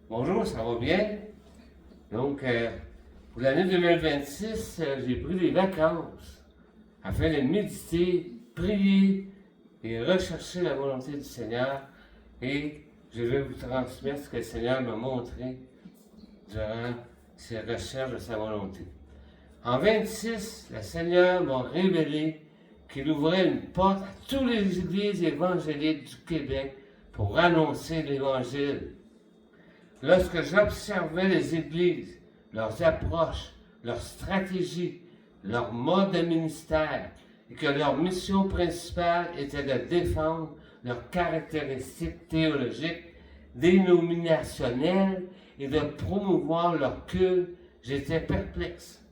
Bonjour, ça va bien? Donc, pour l'année 2026, j'ai pris des vacances afin de méditer, prier et rechercher la volonté du Seigneur. Et je vais vous transmettre ce que le Seigneur m'a montré durant ces recherches de sa volonté. En 26, le Seigneur m'a révélé qu'il ouvrait une porte à toutes les églises évangéliques du Québec pour annoncer l'Évangile. Lorsque j'observais les églises, leurs approches, leurs stratégies, leur mode de ministère, et que leur mission principale était de défendre leurs caractéristiques théologiques dénominationnelles et de promouvoir leur culte, j'étais perplexe.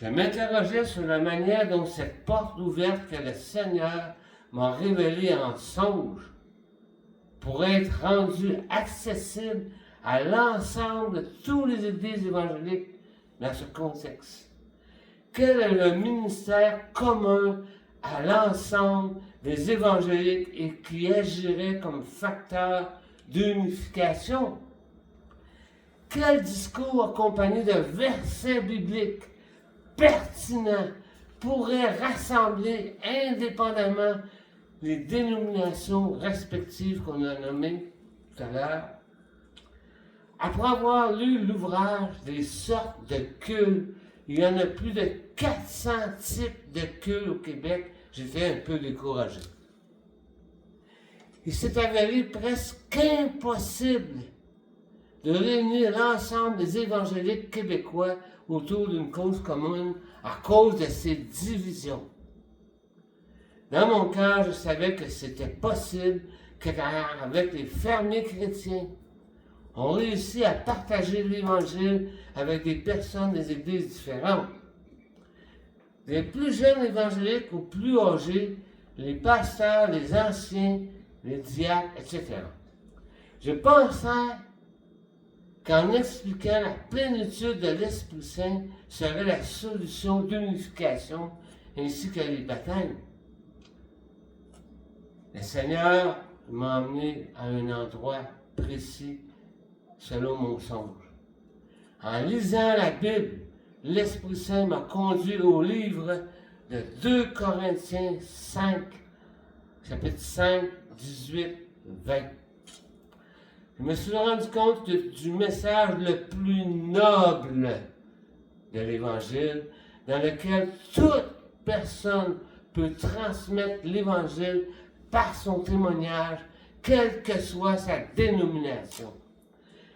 Je m'interrogeais sur la manière dont cette porte ouverte que le Seigneur m'a révélée en songe pourrait être rendue accessible à l'ensemble de tous les églises évangéliques dans ce contexte. Quel est le ministère commun à l'ensemble des évangéliques et qui agirait comme facteur d'unification? Quel discours accompagné de versets bibliques pertinents pourrait rassembler indépendamment les dénominations respectives qu'on a nommées tout à l'heure? Après avoir lu l'ouvrage des sortes de cultes, il y en a plus de 400 types de cultes au Québec, j'étais un peu découragé. Il s'est avéré presque impossible de réunir l'ensemble des évangéliques québécois autour d'une cause commune à cause de ces divisions. Dans mon cœur, je savais que c'était possible qu'avec les fermiers chrétiens, on réussit à partager l'Évangile avec des personnes des églises différentes. Des plus jeunes évangéliques aux plus âgés, les pasteurs, les anciens, les diacres, etc. Je pensais qu'en expliquant la plénitude de l'Esprit Saint serait la solution d'unification ainsi que les baptêmes. Le Seigneur m'a emmené à un endroit précis selon mon songe. En lisant la Bible, l'Esprit Saint m'a conduit au livre de 2 Corinthiens 5, chapitre 5, 18, 20. Je me suis rendu compte du message le plus noble de l'Évangile, dans lequel toute personne peut transmettre l'Évangile par son témoignage, quelle que soit sa dénomination.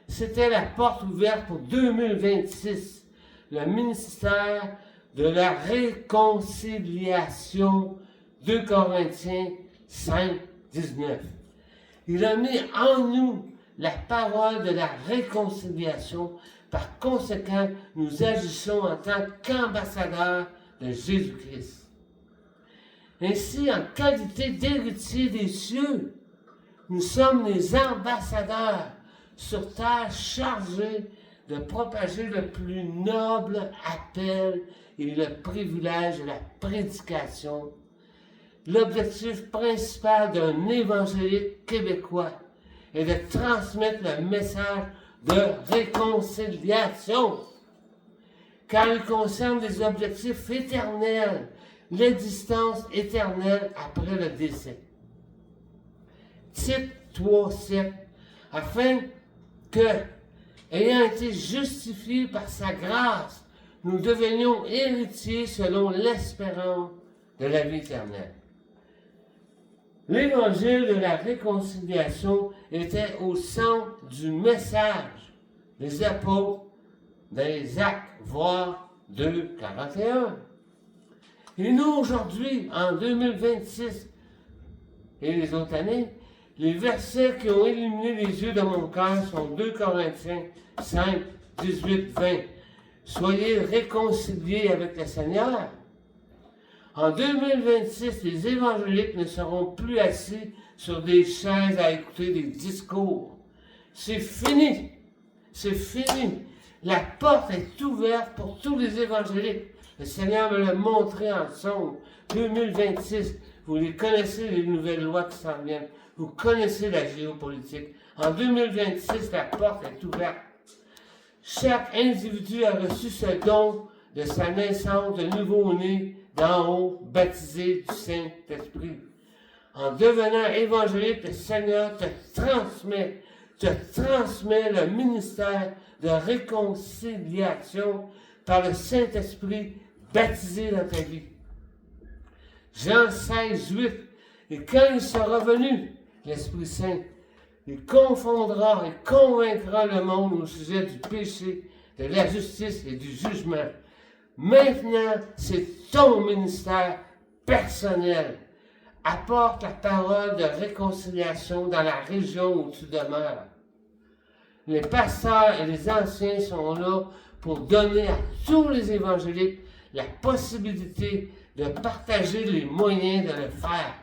C'était la porte ouverte pour 2026, le ministère de la réconciliation, 2 Corinthiens 5, 19. Il a mis en nous la parole de la réconciliation. Par conséquent, nous agissons en tant qu'ambassadeurs de Jésus-Christ. Ainsi, en qualité d'héritiers des cieux, nous sommes les ambassadeurs sur terre chargés de propager le plus noble appel et le privilège de la prédication. L'objectif principal d'un évangélique québécois est de transmettre le message de réconciliation, car il concerne des objectifs éternels, l'existence éternelle après le décès. Tite 3,7, afin que, ayant été justifiés par sa grâce, nous devenions héritiers selon l'espérance de la vie éternelle. L'évangile de la réconciliation était au centre du message des apôtres dans les Actes, voire 2, 41. Et nous, aujourd'hui, en 2026 et les autres années, les versets qui ont illuminé les yeux de mon cœur sont 2 Corinthiens 5, 18, 20. Soyez réconciliés avec le Seigneur. En 2026, les évangéliques ne seront plus assis sur des chaises à écouter des discours. C'est fini. C'est fini. La porte est ouverte pour tous les évangéliques. Le Seigneur me l'a montré en songe. 2026, vous les connaissez, les nouvelles lois qui s'en viennent. Vous connaissez la géopolitique. En 2026, la porte est ouverte. Chaque individu a reçu ce don de sa naissance de nouveau-né d'en haut, baptisé du Saint-Esprit. En devenant évangélique, le Seigneur te transmet le ministère de réconciliation par le Saint-Esprit baptisé dans ta vie. Jean 16, 8. Et quand il sera venu, l'Esprit Saint, il confondra et convaincra le monde au sujet du péché, de la justice et du jugement. Maintenant, c'est ton ministère personnel. Apporte la parole de réconciliation dans la région où tu demeures. Les pasteurs et les anciens sont là pour donner à tous les évangéliques la possibilité de partager les moyens de le faire.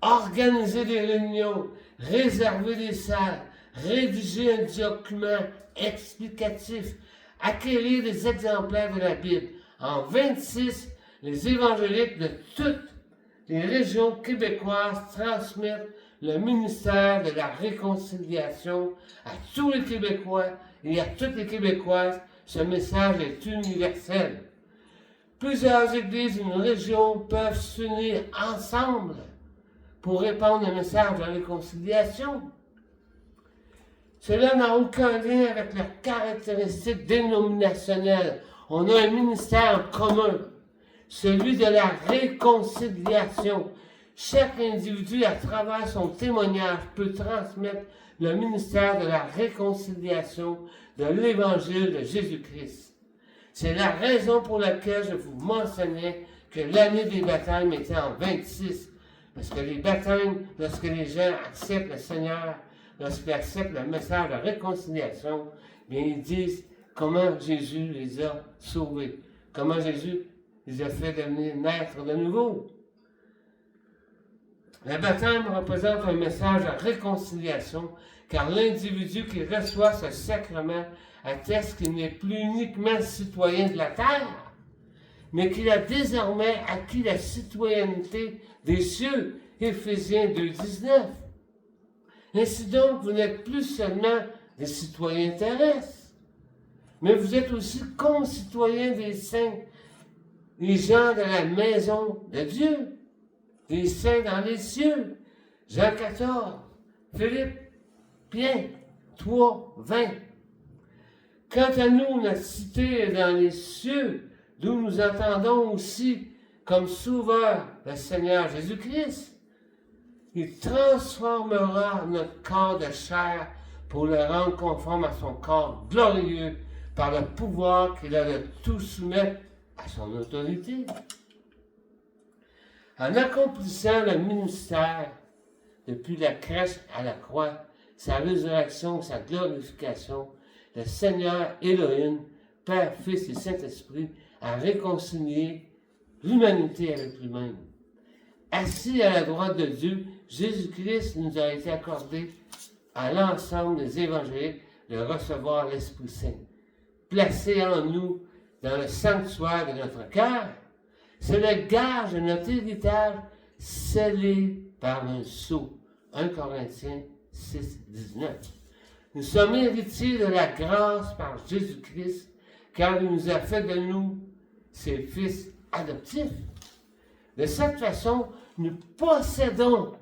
Organiser des réunions, réserver des salles, rédiger un document explicatif, acquérir des exemplaires de la Bible. En 26, les évangéliques de toutes les régions québécoises transmettent le ministère de la réconciliation à tous les Québécois et à toutes les Québécoises. Ce message est universel. Plusieurs églises d'une région peuvent s'unir ensemble pour répandre le message de la réconciliation. Cela n'a aucun lien avec leurs caractéristiques dénominationnelles. On a un ministère en commun, celui de la réconciliation. Chaque individu, à travers son témoignage, peut transmettre le ministère de la réconciliation de l'Évangile de Jésus-Christ. C'est la raison pour laquelle je vous mentionnais que l'année des baptêmes était en 26. Parce que les baptêmes, lorsque les gens acceptent le Seigneur, lorsqu'ils acceptent le message de réconciliation, bien ils disent comment Jésus les a sauvés, comment Jésus les a fait devenir naître de nouveau. Le baptême représente un message de réconciliation, car l'individu qui reçoit ce sacrement atteste qu'il n'est plus uniquement citoyen de la terre, mais qu'il a désormais acquis la citoyenneté des cieux. Éphésiens 2,19. Ainsi donc, vous n'êtes plus seulement des citoyens terrestres, mais vous êtes aussi concitoyens des saints, les gens de la maison de Dieu, des saints dans les cieux. Jean 14, Philippiens 3, 20. Quant à nous, notre cité est dans les cieux, d'où nous entendons aussi comme sauveur le Seigneur Jésus-Christ. Il transformera notre corps de chair pour le rendre conforme à son corps glorieux par le pouvoir qu'il a de tout soumettre à son autorité. En accomplissant le ministère depuis la crèche à la croix, sa résurrection, sa glorification, le Seigneur Élohim, Père, Fils et Saint-Esprit, a réconcilié l'humanité avec lui-même. Assis à la droite de Dieu, Jésus-Christ nous a été accordé à l'ensemble des évangéliques de recevoir l'Esprit Saint, placé en nous dans le sanctuaire de notre cœur. C'est le gage de notre héritage scellé par un sceau. 1 Corinthiens 6, 19. Nous sommes héritiers de la grâce par Jésus-Christ, car il nous a fait de nous ses fils adoptifs. De cette façon, nous possédons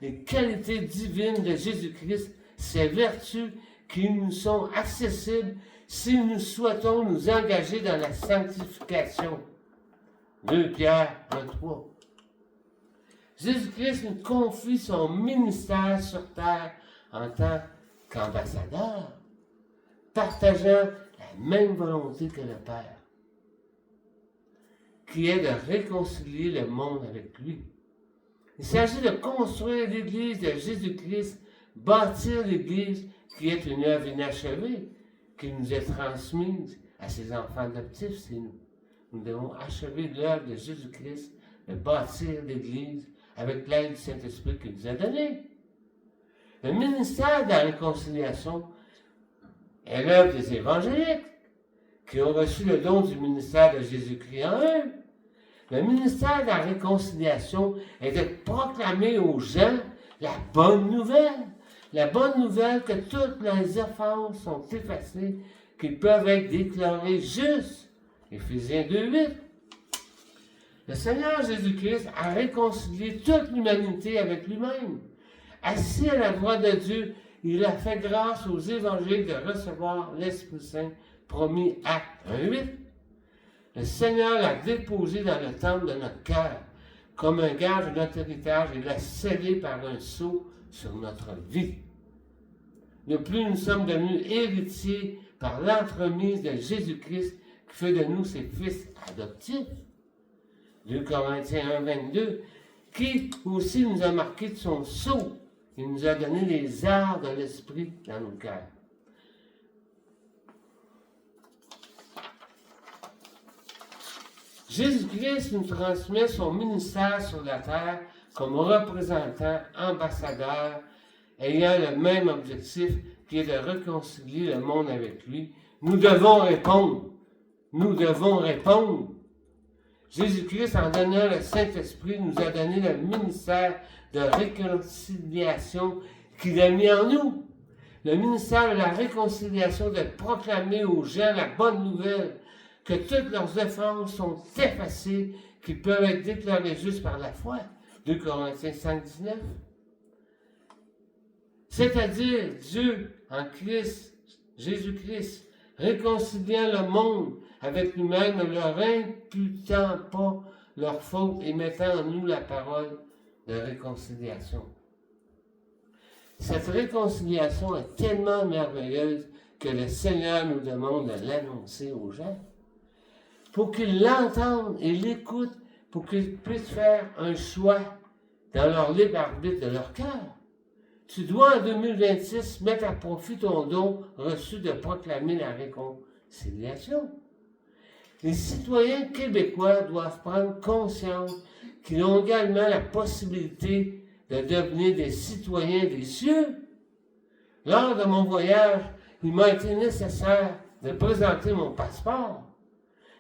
les qualités divines de Jésus-Christ, ses vertus qui nous sont accessibles si nous souhaitons nous engager dans la sanctification. 2 Pierre 1,3. Jésus-Christ nous confie son ministère sur terre en tant qu'ambassadeur, partageant la même volonté que le Père, qui est de réconcilier le monde avec lui. Il s'agit de construire l'Église de Jésus-Christ, bâtir l'Église qui est une œuvre inachevée, qui nous est transmise à ses enfants adoptifs, c'est nous. Nous devons achever l'œuvre de Jésus-Christ, de bâtir l'Église avec l'aide du Saint-Esprit qu'il nous a donné. Le ministère de la réconciliation est l'œuvre des évangéliques, qui ont reçu le don du ministère de Jésus-Christ en eux. Le ministère de la réconciliation est de proclamer aux gens la bonne nouvelle. La bonne nouvelle que toutes les offenses sont effacées, qu'ils peuvent être déclarés justes. Éphésiens 2:8. Le Seigneur Jésus-Christ a réconcilié toute l'humanité avec lui-même. Assis à la droite de Dieu, il a fait grâce aux évangiles de recevoir l'Esprit Saint promis Actes 1:8. Le Seigneur l'a déposé dans le temple de notre cœur, comme un gage de notre héritage, et l'a scellé par un sceau sur notre vie. De plus, nous sommes devenus héritiers par l'entremise de Jésus-Christ, qui fait de nous ses fils adoptifs. 2 Corinthiens 1:22, qui aussi nous a marqués de son sceau. Il nous a donné les arts de l'esprit dans nos cœurs. Jésus-Christ nous transmet son ministère sur la terre comme représentant, ambassadeur, ayant le même objectif qui est de réconcilier le monde avec lui. Nous devons répondre. Nous devons répondre. Jésus-Christ, en donnant le Saint-Esprit, nous a donné le ministère de réconciliation qu'il a mis en nous. Le ministère de la réconciliation, de proclamer aux gens la bonne nouvelle, que toutes leurs offenses sont effacées, qu'ils peuvent être déclarés justes par la foi. 2 Corinthiens 5:19. C'est-à-dire Dieu en Christ, Jésus-Christ, réconciliant le monde avec lui-même, ne leur imputant pas leurs fautes et mettant en nous la parole de réconciliation. Cette réconciliation est tellement merveilleuse que le Seigneur nous demande de l'annoncer aux gens, pour qu'ils l'entendent et l'écoutent, pour qu'ils puissent faire un choix dans leur libre arbitre de leur cœur. Tu dois en 2026 mettre à profit ton don reçu de proclamer la réconciliation. Les citoyens québécois doivent prendre conscience qu'ils ont également la possibilité de devenir des citoyens des cieux. Lors de mon voyage, il m'a été nécessaire de présenter mon passeport,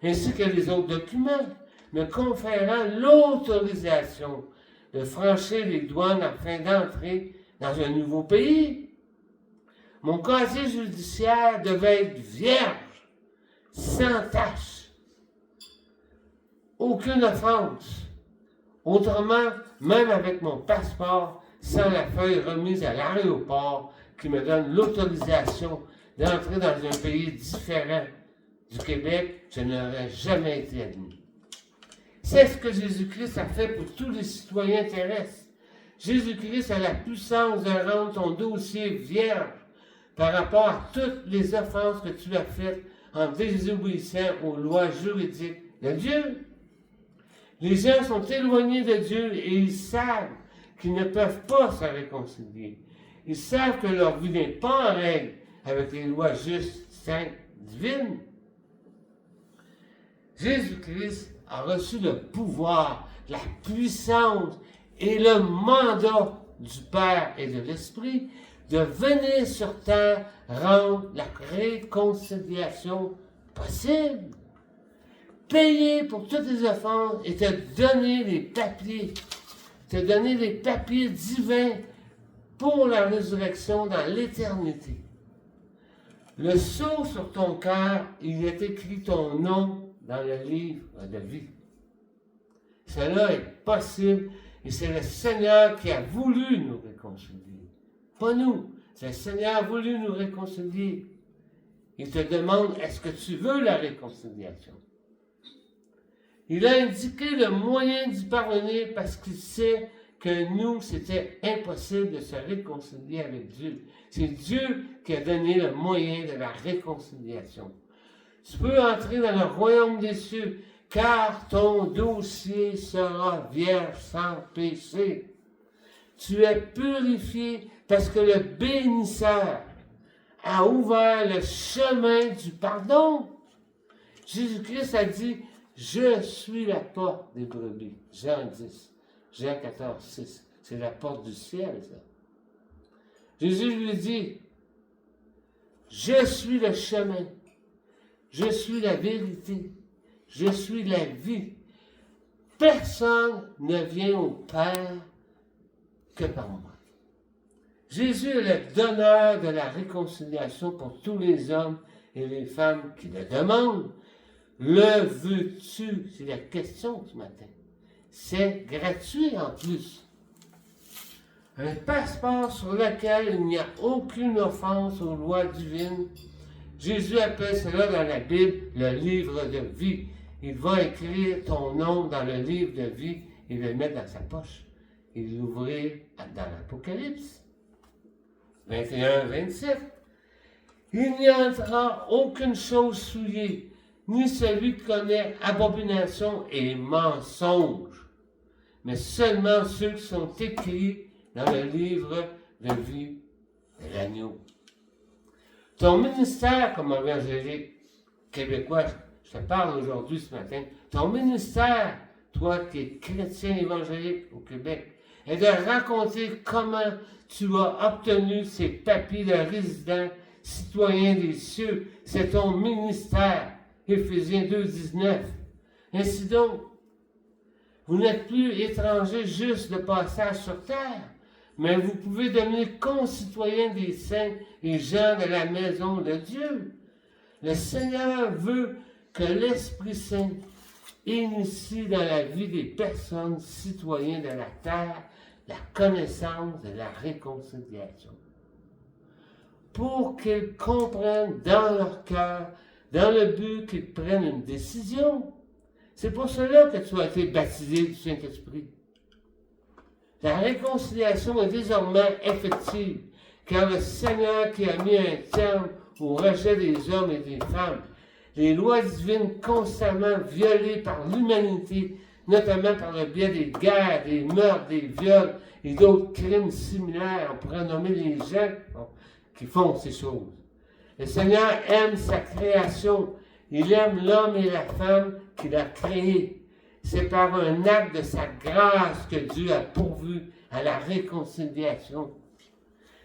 ainsi que les autres documents, me conférant l'autorisation de franchir les douanes afin d'entrer dans un nouveau pays. Mon casier judiciaire devait être vierge, sans tache, aucune offense. Autrement, même avec mon passeport, sans la feuille remise à l'aéroport qui me donne l'autorisation d'entrer dans un pays différent du Québec, je n'aurais jamais été admis. C'est ce que Jésus-Christ a fait pour tous les citoyens terrestres. Jésus-Christ a la puissance de rendre ton dossier vierge par rapport à toutes les offenses que tu as faites en désobéissant aux lois juridiques de Dieu. Les gens sont éloignés de Dieu et ils savent qu'ils ne peuvent pas se réconcilier. Ils savent que leur vie n'est pas en règle avec les lois justes, saintes, divines. Jésus-Christ a reçu le pouvoir, la puissance et le mandat du Père et de l'Esprit de venir sur terre rendre la réconciliation possible. Payer pour toutes les offenses et te donner les papiers. Te donner les papiers divins pour la résurrection dans l'éternité. Le sceau sur ton cœur, il est écrit ton nom dans le livre de vie. Cela est possible et c'est le Seigneur qui a voulu nous réconcilier. Pas nous. C'est le Seigneur qui a voulu nous réconcilier. Il te demande, est-ce que tu veux la réconciliation? Il a indiqué le moyen d'y parvenir parce qu'il sait que nous, c'était impossible de se réconcilier avec Dieu. C'est Dieu qui a donné le moyen de la réconciliation. Tu peux entrer dans le royaume des cieux, car ton dossier sera vierge sans péché. Tu es purifié parce que le bénisseur a ouvert le chemin du pardon. Jésus-Christ a dit, je suis la porte des brebis. Jean 10, Jean 14, 6. C'est la porte du ciel, ça. Jésus lui dit, je suis le chemin, je suis la vérité, je suis la vie. Personne ne vient au Père que par moi. Jésus est le donneur de la réconciliation pour tous les hommes et les femmes qui le demandent. Le veux-tu? C'est la question ce matin. C'est gratuit en plus. Un passeport sur lequel il n'y a aucune offense aux lois divines. Jésus appelle cela dans la Bible le livre de vie. Il va écrire ton nom dans le livre de vie et le mettre dans sa poche. Et l'ouvrir dans l'Apocalypse 21-27. Il n'y entrera aucune chose souillée, ni celui qui connaît abomination et mensonge, mais seulement ceux qui sont écrits dans le livre de vie de l'agneau. Ton ministère comme évangélique québécois, je te parle aujourd'hui ce matin, ton ministère, toi qui es chrétien évangélique au Québec, est de raconter comment tu as obtenu ces papiers de résident citoyen des cieux. C'est ton ministère. Éphésiens 2,19. Ainsi donc, vous n'êtes plus étrangers juste de passage sur terre, mais vous pouvez devenir concitoyens des saints et gens de la maison de Dieu. Le Seigneur veut que l'Esprit Saint initie dans la vie des personnes citoyens de la terre la connaissance de la réconciliation. Pour qu'ils comprennent dans leur cœur, dans le but qu'ils prennent une décision. C'est pour cela que tu as été baptisé du Saint-Esprit. La réconciliation est désormais effective, car le Seigneur qui a mis un terme au rejet des hommes et des femmes, les lois divines constamment violées par l'humanité, notamment par le biais des guerres, des meurtres, des viols et d'autres crimes similaires. On pourrait nommer les gens qui font ces choses. Le Seigneur aime sa création. Il aime l'homme et la femme qu'il a créés. C'est par un acte de sa grâce que Dieu a pourvu à la réconciliation.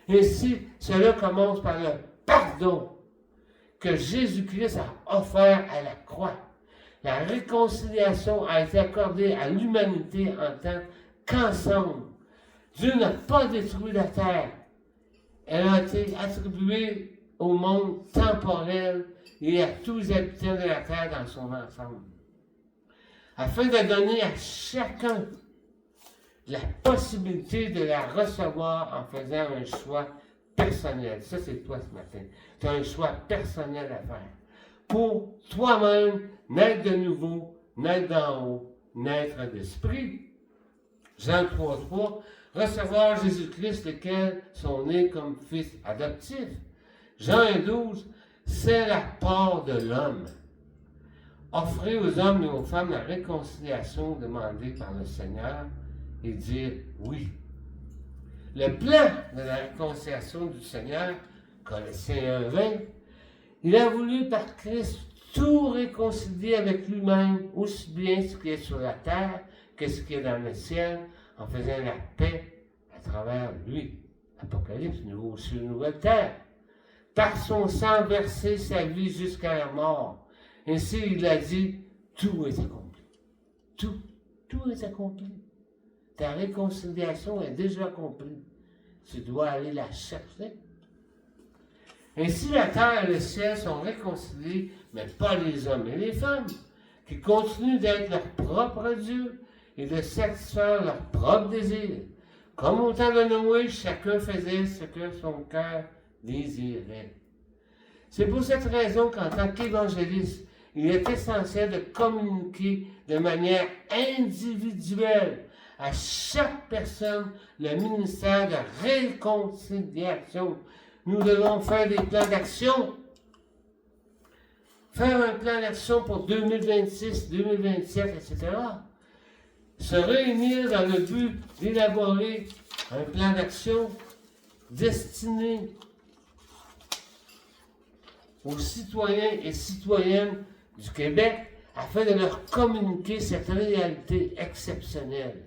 Ainsi, cela commence par le pardon que Jésus-Christ a offert à la croix. La réconciliation a été accordée à l'humanité en tant qu'ensemble. Dieu n'a pas détruit la terre. Elle a été attribuée au monde temporel et à tous les habitants de la terre dans son ensemble, afin de donner à chacun la possibilité de la recevoir en faisant un choix personnel. Ça, c'est toi ce matin. Tu as un choix personnel à faire. Pour toi-même, naître de nouveau, naître d'en haut, naître d'esprit. Jean 3,3, recevoir Jésus-Christ, lesquels sont nés comme fils adoptifs. Jean 1,12, c'est la part de l'homme. Offrir aux hommes et aux femmes la réconciliation demandée par le Seigneur et dire oui. Le plan de la réconciliation du Seigneur, Colossiens 1,20, il a voulu par Christ tout réconcilier avec lui-même, aussi bien ce qui est sur la terre que ce qui est dans le ciel, en faisant la paix à travers lui. Apocalypse, nouveau ciel, nouvelle terre. Par son sang versé sa vie jusqu'à la mort. Ainsi, il a dit, tout est accompli. Tout est accompli. Ta réconciliation est déjà accomplie. Tu dois aller la chercher. Ainsi, la terre et le ciel sont réconciliés, mais pas les hommes et les femmes, qui continuent d'être leur propre Dieu et de satisfaire leurs propres désirs. Comme au temps de Noé, chacun faisait ce que son cœur désirait. C'est pour cette raison qu'en tant qu'évangéliste, il est essentiel de communiquer de manière individuelle à chaque personne le ministère de réconciliation. Nous devons faire des plans d'action. Faire un plan d'action pour 2026, 2027, etc. Se réunir dans le but d'élaborer un plan d'action destiné aux citoyens et citoyennes du Québec afin de leur communiquer cette réalité exceptionnelle.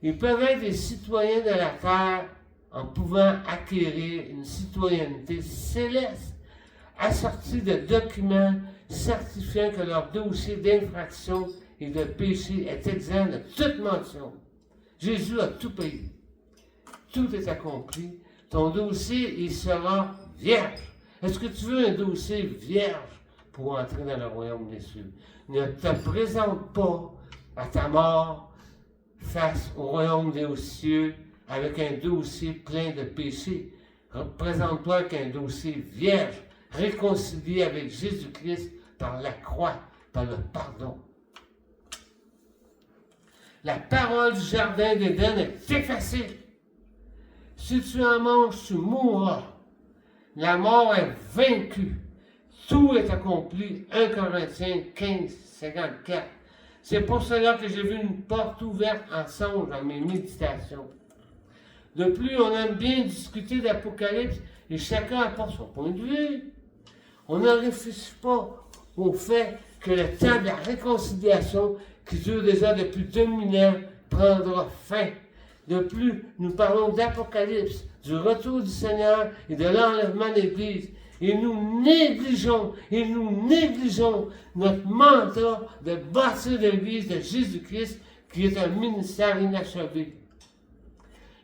Ils peuvent être des citoyens de la terre en pouvant acquérir une citoyenneté céleste assortie de documents certifiant que leur dossier d'infraction et de péché est exempt de toute mention. Jésus a tout payé. Tout est accompli. ton dossier, il sera vierge. Est-ce que tu veux un dossier vierge pour entrer dans le royaume des cieux? Ne te présente pas à ta mort face au royaume des cieux avec un dossier plein de péchés. Présente-toi avec un dossier vierge, réconcilié avec Jésus-Christ par la croix, par le pardon. La parole du jardin d'Éden est effacée. Si tu en manges, tu mourras. La mort est vaincue. Tout est accompli. 1 Corinthiens 15, 54. C'est pour cela que j'ai vu une porte ouverte en songe dans mes méditations. De plus, on aime bien discuter d'Apocalypse et chacun apporte son point de vue. On ne réfléchit pas au fait que le temps de la réconciliation, qui dure déjà depuis 2000 ans, prendra fin. De plus, nous parlons d'Apocalypse, du retour du Seigneur et de l'enlèvement de l'Église. Et nous négligeons notre mandat de bâtir l'Église de Jésus-Christ, qui est un ministère inachevé.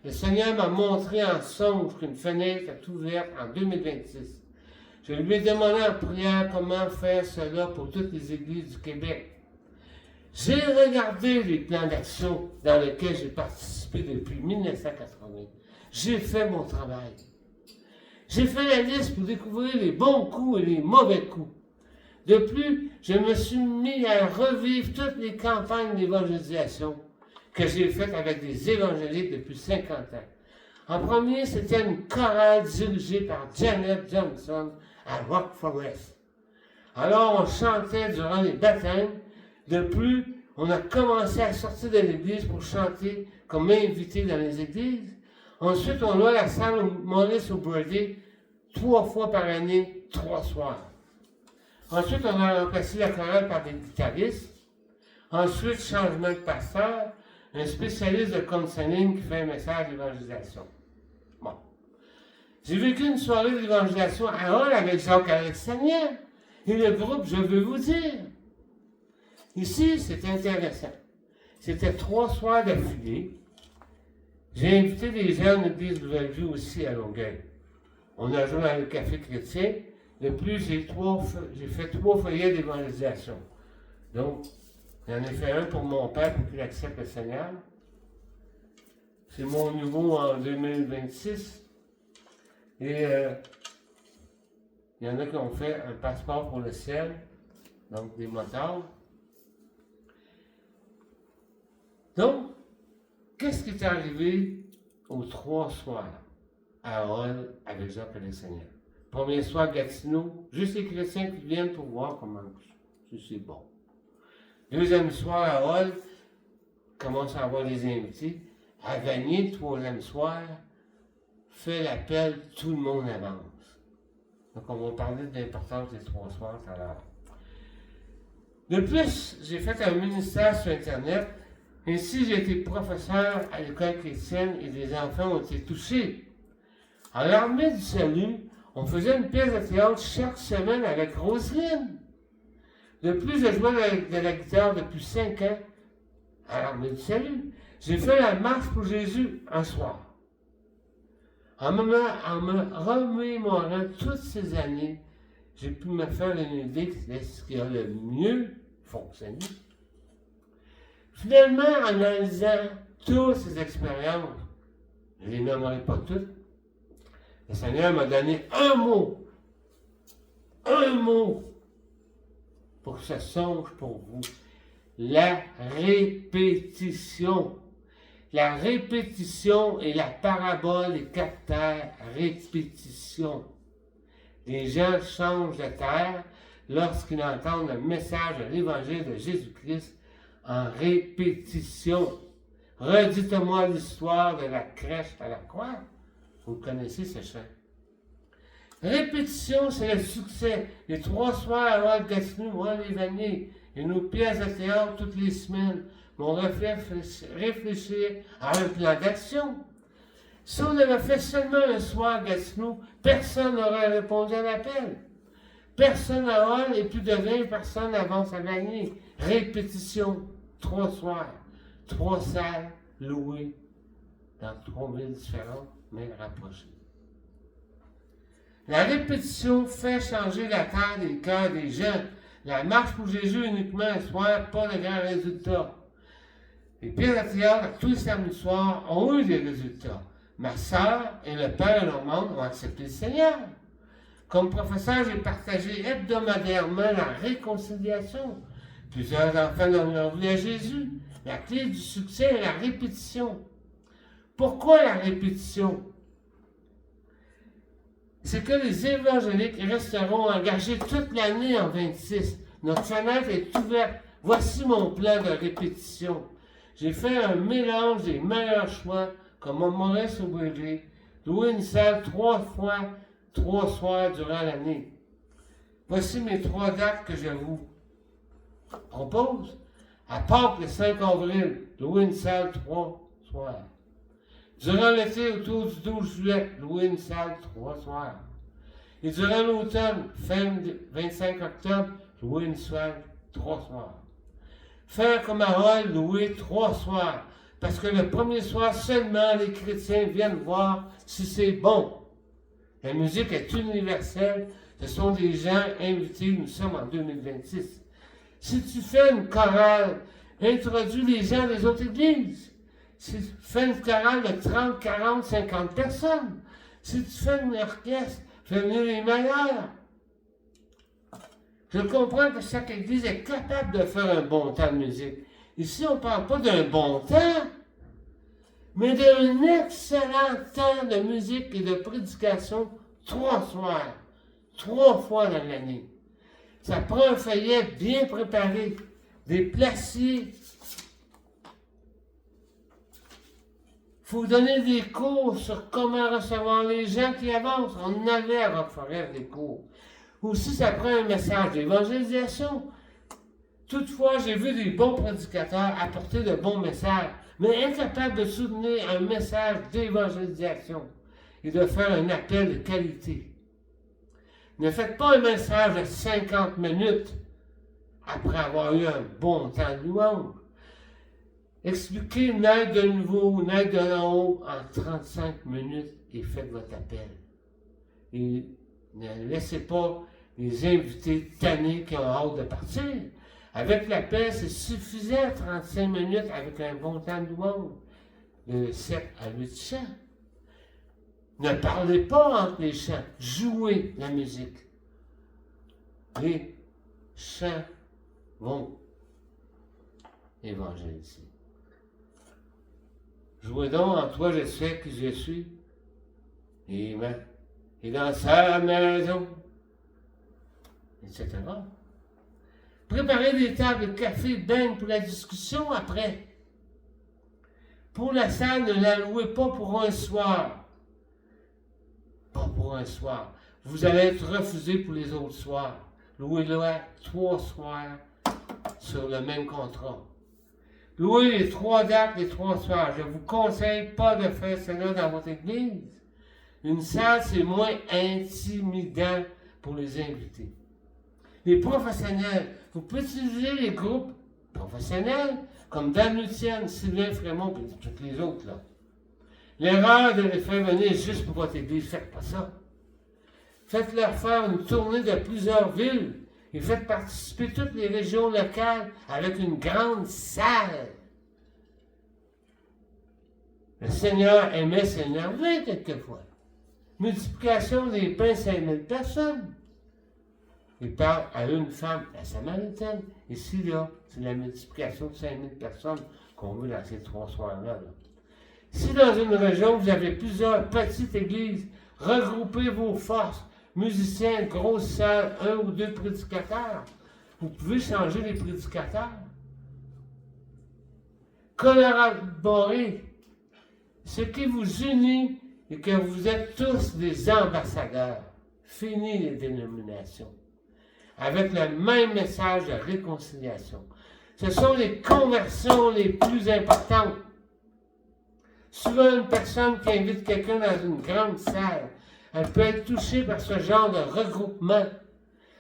Le Seigneur m'a montré en songe qu'une fenêtre est ouverte en 2026. Je lui ai demandé en prière comment faire cela pour toutes les églises du Québec. J'ai regardé les plans d'action dans lesquels j'ai participé depuis 1980. J'ai fait mon travail. J'ai fait la liste pour découvrir les bons coups et les mauvais coups. De plus, je me suis mis à revivre toutes les campagnes d'évangélisation que j'ai faites avec des évangéliques depuis 50 ans. En premier, c'était une chorale dirigée par Janet Johnson à Rock Forest. Alors, on chantait durant les baptêmes. De plus, on a commencé à sortir de l'église pour chanter comme invité dans les églises. Ensuite, on a la salle Maurice O'Brady 3 fois par année, 3 soirs. Ensuite, on a remplacé la chorale par des guitaristes. Ensuite, changement de pasteur, un spécialiste de counseling qui fait un message d'évangélisation. Bon. J'ai vécu une soirée d'évangélisation à Hall avec Jacques Alexandrien et le groupe, je veux vous dire. Ici, c'est intéressant. C'était 3 soirs d'affilée. J'ai invité des gens de l'Église Nouvelle-Vie aussi à Longueuil. On a joué dans le café chrétien. De plus, j'ai fait 3 foyers d'évangélisation. Donc, j'en ai fait un pour mon père pour qu'il accepte le Seigneur. C'est mon nouveau en 2026. Et il y en a qui ont fait un passeport pour le ciel, donc des motards. Donc, qu'est-ce qui est arrivé aux 3 soirs à Hall avec Jacques et le Seigneur? Premier soir, Gatineau, juste les chrétiens qui viennent pour voir comment c'est bon. Deuxième soir à Hall, commence à avoir des invités. À Vanier, le 3e soir, fait l'appel, tout le monde avance. Donc, on va parler de l'importance des 3 soirs tout à l'heure. De plus, j'ai fait un ministère sur Internet. Ainsi, j'ai été professeur à l'école chrétienne et des enfants ont été touchés. À l'Armée du Salut, on faisait une pièce de théâtre chaque semaine avec Roselyne. De plus, je jouais de la guitare depuis 5 ans à l'Armée du Salut. J'ai fait la marche pour Jésus un soir. En me remémorant toutes ces années, j'ai pu me faire une idée de ce qui a le mieux fonctionné. Finalement, en analysant toutes ces expériences, je ne les nommerai pas toutes, le Seigneur m'a donné un mot pour ce songe pour vous. La répétition. La répétition est la parabole des 4 terres. Répétition. Les gens changent de terre lorsqu'ils entendent le message de l'évangile de Jésus-Christ en répétition. Redites-moi l'histoire de la crèche à la croix. Vous connaissez ce chant. Répétition, c'est le succès. Les 3 soirs à Gatineau, les Vanier, et nos pièces de théâtre toutes les semaines m'ont réfléchir à un plan d'action. Si on avait fait seulement un soir à Gatineau, personne n'aurait répondu à l'appel. Personne à Hall et plus de 20 personnes avancent à Vanier. Répétition, 3 soirs, 3 salles louées dans 3 villes différentes, mais rapprochées. La répétition fait changer la terre des cœurs des gens. La marche pour Jésus uniquement un soir, pas de grands résultats. Les pièces de théâtre, tous les samedis soirs, ont eu des résultats. Ma sœur et le père et le monde ont accepté le Seigneur. Comme professeur, j'ai partagé hebdomadairement la réconciliation. Plusieurs enfants ont vu à Jésus. La clé du succès est la répétition. Pourquoi la répétition? C'est que les évangéliques resteront engagés toute l'année en 26. Notre fenêtre est ouverte. Voici mon plan de répétition. J'ai fait un mélange des meilleurs choix, comme Maurice Aubry, louer une salle 3 fois, 3 soirs durant l'année. Voici mes 3 dates que je vous propose. À Pâques, le 5 avril, louer une salle 3 soirs. Durant l'été, autour du 12 juillet, louer une salle 3 soirs. Et durant l'automne, fin 25 octobre, louer une salle 3 soirs. Faire comme Harold, louer 3 soirs. Parce que le premier soir, seulement les chrétiens viennent voir si c'est bon. La musique est universelle. Ce sont des gens invités. Nous sommes en 2026. Si tu fais une chorale, introduis les gens des autres églises. Si tu fais une chorale de 30, 40, 50 personnes. Si tu fais une orchestre, fais venir les meilleurs. Je comprends que chaque église est capable de faire un bon temps de musique. Ici, on ne parle pas d'un bon temps, mais d'un excellent temps de musique et de prédication 3 soirs, 3 fois dans l'année. Ça prend un feuillet bien préparé, des placiers. Il faut donner des cours sur comment recevoir les gens qui avancent. On avait à Roquefort des cours. Aussi, ça prend un message d'évangélisation. Toutefois, j'ai vu des bons prédicateurs apporter de bons messages, mais incapables de soutenir un message d'évangélisation et de faire un appel de qualité. Ne faites pas un message de 50 minutes après avoir eu un bon temps de louange. Expliquez naître de nouveau, naître de en haut en 35 minutes et faites votre appel. Et ne laissez pas les invités tannés qui ont hâte de partir. Avec l'appel, c'est suffisant 35 minutes avec un bon temps de louange, de 7 à 8 chants. Ne parlez pas entre les chants, jouez la musique. Les chants vont évangéliser. Jouez donc en toi, je sais qui je suis. Et dans sa maison, etc. Préparez des tables de café, bain pour la discussion après. Pour la salle, ne la louez pas pour un soir. Pas pour un soir. Vous allez être refusé pour les autres soirs. Louez-la 3 soirs sur le même contrat. Louez les 3 dates, les 3 soirs. Je ne vous conseille pas de faire cela dans votre église. Une salle, c'est moins intimidant pour les invités. Les professionnels, vous pouvez utiliser les groupes professionnels comme Dan Lucienne, Sylvain Frémont et tous les autres là. L'erreur de les faire venir juste pour votre église, faites pas ça. Faites-leur faire une tournée de plusieurs villes et faites participer toutes les régions locales avec une grande salle. Le Seigneur aimait s'énerver quelquefois. Multiplication des pains, 5000 personnes. Il parle à une femme, la Samaritaine. Ici, là, c'est la multiplication de 5000 personnes qu'on veut dans ces 3 soirs-là. Là. Si dans une région, vous avez plusieurs petites églises, regroupez vos forces. Musiciens, grosse salle, 1 ou 2 prédicateurs. Vous pouvez changer les prédicateurs. Collaborez. Ce qui vous unit est que vous êtes tous des ambassadeurs. Fini les dénominations. Avec le même message de réconciliation. Ce sont les conversions les plus importantes. Souvent, une personne qui invite quelqu'un dans une grande salle, elle peut être touchée par ce genre de regroupement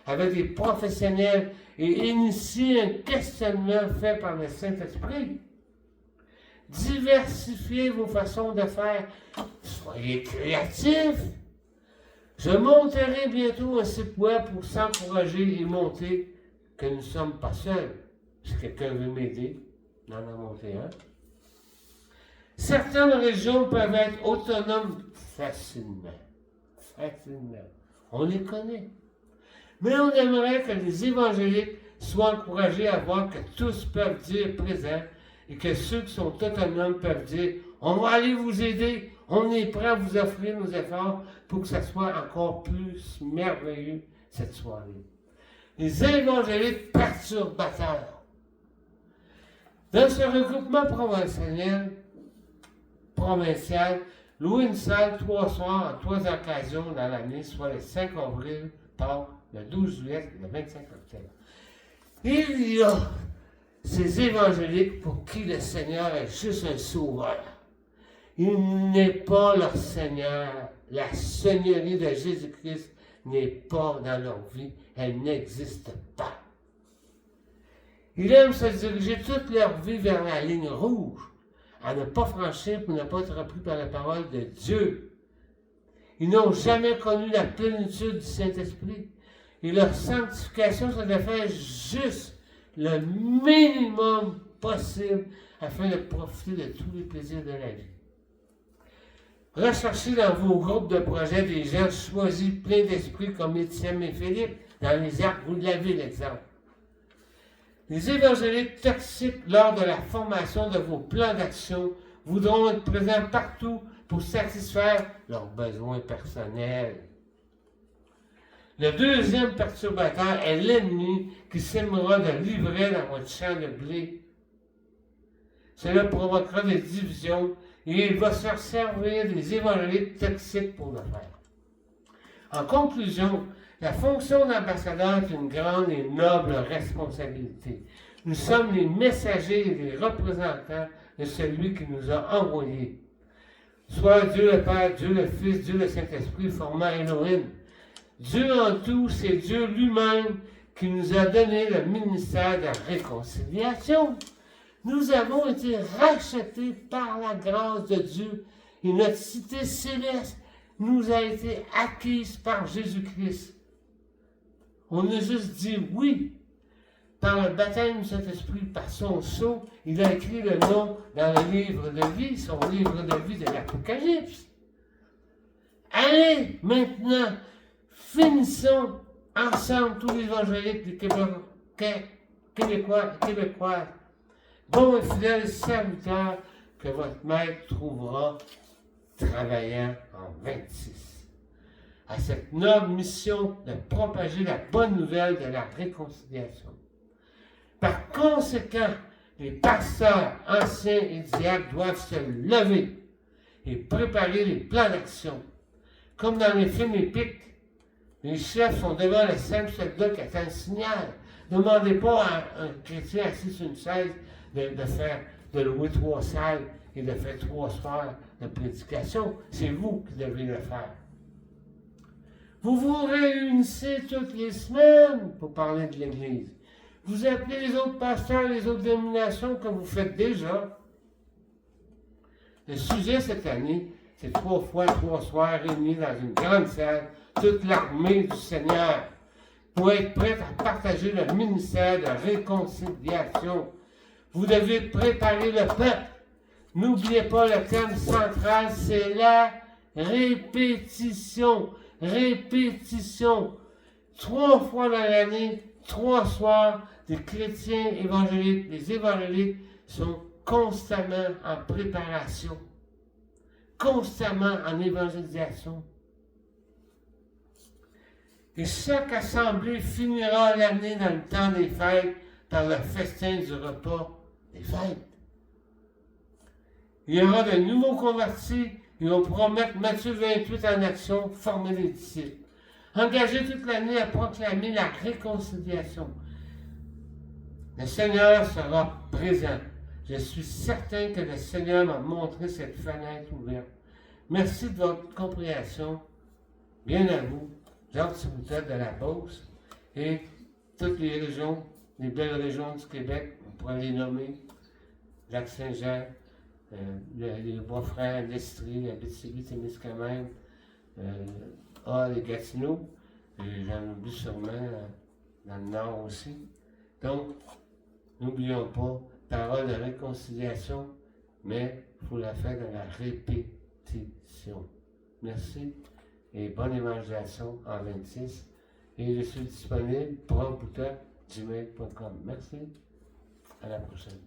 avec des professionnels et initier un questionnement fait par le Saint-Esprit. Diversifiez vos façons de faire. Soyez créatifs. Je monterai bientôt un site web pour s'encourager et montrer que nous ne sommes pas seuls. Si quelqu'un veut m'aider, d'en monter un. Certaines régions peuvent être autonomes facilement. Facilement. On les connaît. Mais on aimerait que les évangéliques soient encouragés à voir que tous peuvent dire présent et que ceux qui sont autonomes peuvent dire on va aller vous aider, on est prêt à vous offrir nos efforts pour que ça soit encore plus merveilleux cette soirée. Les évangéliques perturbateurs. Dans ce regroupement provincial, louer une salle 3 soirs en 3 occasions dans l'année, soit le 5 avril, Pâques, le 12 juillet et le 25 octobre. Il y a ces évangéliques pour qui le Seigneur est juste un sauveur. Il n'est pas leur Seigneur. La Seigneurie de Jésus-Christ n'est pas dans leur vie. Elle n'existe pas. Ils aiment se diriger toute leur vie vers la ligne rouge, à ne pas franchir pour ne pas être repris par la parole de Dieu. Ils n'ont jamais connu la plénitude du Saint-Esprit. Et leur sanctification, c'est de faire juste le minimum possible afin de profiter de tous les plaisirs de la vie. Recherchez dans vos groupes de projets des gens choisis pleins d'esprit comme Étienne et Philippe. Dans les arcs, vous l'avez l'exemple. Les évangéliques toxiques, lors de la formation de vos plans d'action, voudront être présents partout pour satisfaire leurs besoins personnels. Le deuxième perturbateur est l'ennemi qui s'aimera de livrer dans votre champ de blé. Cela provoquera des divisions et il va se faire servir des évangéliques toxiques pour le faire. En conclusion, la fonction d'ambassadeur est une grande et noble responsabilité. Nous sommes les messagers et les représentants de celui qui nous a envoyés. Soit Dieu le Père, Dieu le Fils, Dieu le Saint-Esprit, formant Elohim. Dieu en tout, c'est Dieu lui-même qui nous a donné le ministère de la réconciliation. Nous avons été rachetés par la grâce de Dieu et notre cité céleste nous a été acquise par Jésus-Christ. On a juste dit oui. Par le baptême du Saint-Esprit, par son sceau, il a écrit le nom dans le livre de vie, son livre de vie de l'Apocalypse. Allez, maintenant, finissons ensemble tous les évangéliques du Québécois et Québécoises. Bons et fidèles serviteurs que votre maître trouvera travaillant en 26. À cette noble mission de propager la bonne nouvelle de la réconciliation. Par conséquent, les pasteurs, anciens et diacres doivent se lever et préparer les plans d'action. Comme dans les films épiques, les chefs sont devant le simple soldat qui attend le signal. Ne demandez pas à un chrétien assis sur une chaise de louer 3 salles et de faire 3 soirs de prédication. C'est vous qui devez le faire. Vous vous réunissez toutes les semaines pour parler de l'Église. Vous appelez les autres pasteurs, les autres dénominations comme vous faites déjà. Le sujet cette année, c'est 3 fois 3 soirs réunis dans une grande salle, toute l'armée du Seigneur, pour être prête à partager le ministère de réconciliation. Vous devez préparer le peuple. N'oubliez pas le thème central, c'est la répétition. Répétition. 3 fois dans l'année, 3 soirs, des chrétiens évangéliques, les évangéliques sont constamment en préparation, constamment en évangélisation. Et chaque assemblée finira l'année dans le temps des fêtes par le festin du repas des fêtes. Il y aura de nouveaux convertis et on pourra mettre Matthieu 28 en action, former les disciples. Engager toute l'année à proclamer la réconciliation. Le Seigneur sera présent. Je suis certain que le Seigneur m'a montré cette fenêtre ouverte. Merci de votre compréhension. Bien à vous, Jacques Thiboutet de la Beauce et toutes les régions, les belles régions du Québec, on pourrait les nommer, Lac-Saint-Jean, les Bois-Francs, l'Estrie, la Abitibi-Témiscamingue, Ah, les Gatineaux, et j'en oublie sûrement dans le Nord aussi. Donc, n'oublions pas, parole de réconciliation, mais il faut la faire dans la répétition. Merci et bonne évangélisation en 26. Et je suis disponible pour gmail.com. Merci. À la prochaine.